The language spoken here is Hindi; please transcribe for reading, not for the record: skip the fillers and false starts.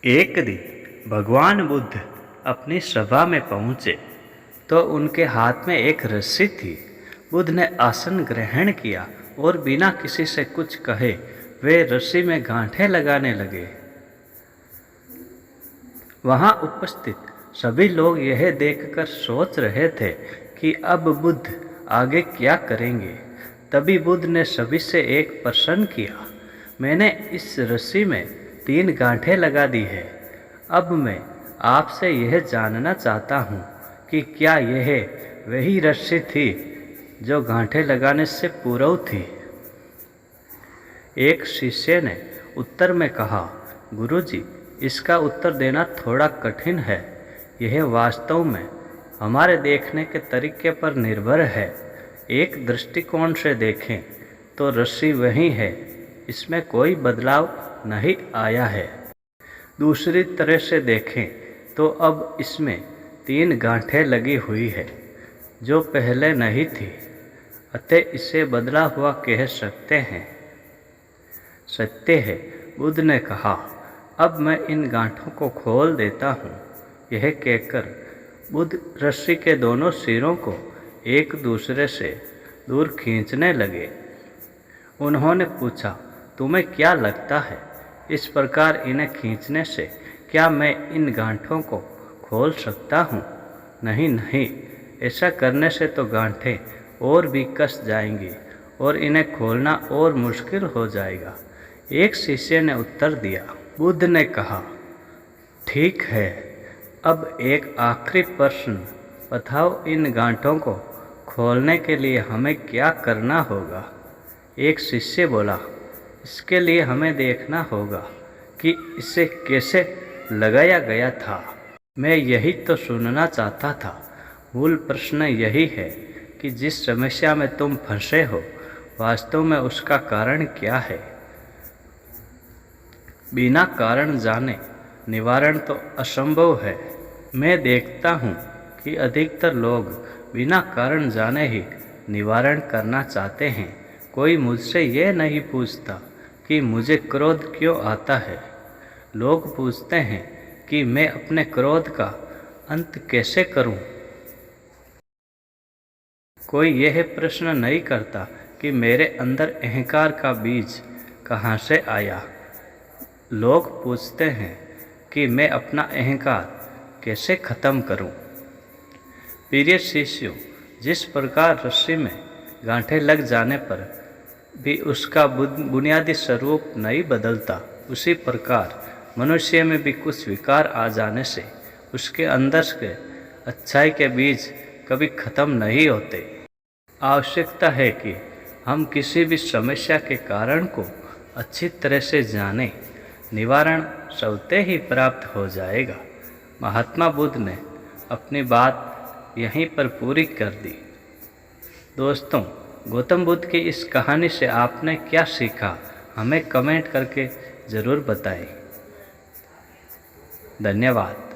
एक दिन भगवान बुद्ध अपनी सभा में पहुँचे तो उनके हाथ में एक रस्सी थी। बुद्ध ने आसन ग्रहण किया और बिना किसी से कुछ कहे वे रस्सी में गांठें लगाने लगे। वहाँ उपस्थित सभी लोग यह देखकर सोच रहे थे कि अब बुद्ध आगे क्या करेंगे। तभी बुद्ध ने सभी से एक प्रश्न किया, मैंने इस रस्सी में 3 गांठें लगा दी है। अब मैं आपसे यह जानना चाहता हूँ कि क्या यह वही रस्सी थी जो गांठें लगाने से पूर्व थी। एक शिष्य ने उत्तर में कहा, गुरुजी, इसका उत्तर देना थोड़ा कठिन है। यह वास्तव में हमारे देखने के तरीके पर निर्भर है। एक दृष्टिकोण से देखें तो रस्सी वही है, इसमें कोई बदलाव नहीं आया है। दूसरी तरह से देखें तो अब इसमें 3 गांठें लगी हुई है जो पहले नहीं थी, अतः इसे बदला हुआ कह सकते हैं। सत्य है, बुद्ध ने कहा, अब मैं इन गांठों को खोल देता हूँ। यह कहकर बुद्ध रस्सी के दोनों सिरों को एक दूसरे से दूर खींचने लगे। उन्होंने पूछा, तुम्हें क्या लगता है, इस प्रकार इन्हें खींचने से क्या मैं इन गांठों को खोल सकता हूँ? नहीं नहीं, ऐसा करने से तो गांठें और भी कस जाएंगी और इन्हें खोलना और मुश्किल हो जाएगा। एक शिष्य ने उत्तर दिया। बुद्ध ने कहा, ठीक है, अब एक आखिरी प्रश्न बताओ, इन गांठों को खोलने के लिए हमें क्या करना होगा? एक शिष्य बोला, इसके लिए हमें देखना होगा कि इसे कैसे लगाया गया था। मैं यही तो सुनना चाहता था। मूल प्रश्न यही है कि जिस समस्या में तुम फंसे हो, वास्तव में उसका कारण क्या है। बिना कारण जाने निवारण तो असंभव है। मैं देखता हूँ कि अधिकतर लोग बिना कारण जाने ही निवारण करना चाहते हैं। कोई मुझसे यह नहीं पूछता कि मुझे क्रोध क्यों आता है। लोग पूछते हैं कि मैं अपने क्रोध का अंत कैसे करूं। कोई यह प्रश्न नहीं करता कि मेरे अंदर अहंकार का बीज कहाँ से आया। लोग पूछते हैं कि मैं अपना अहंकार कैसे खत्म करूं। प्रिय शिष्यों, जिस प्रकार रस्सी में गांठें लग जाने पर भी उसका बुनियादी स्वरूप नहीं बदलता, उसी प्रकार मनुष्य में भी कुछ विकार आ जाने से उसके अंदर के अच्छाई के बीज कभी खत्म नहीं होते। आवश्यकता है कि हम किसी भी समस्या के कारण को अच्छी तरह से जानें। निवारण स्वतः ही प्राप्त हो जाएगा। महात्मा बुद्ध ने अपनी बात यहीं पर पूरी कर दी। दोस्तों, गौतम बुद्ध की इस कहानी से आपने क्या सीखा, हमें कमेंट करके ज़रूर बताएं। धन्यवाद।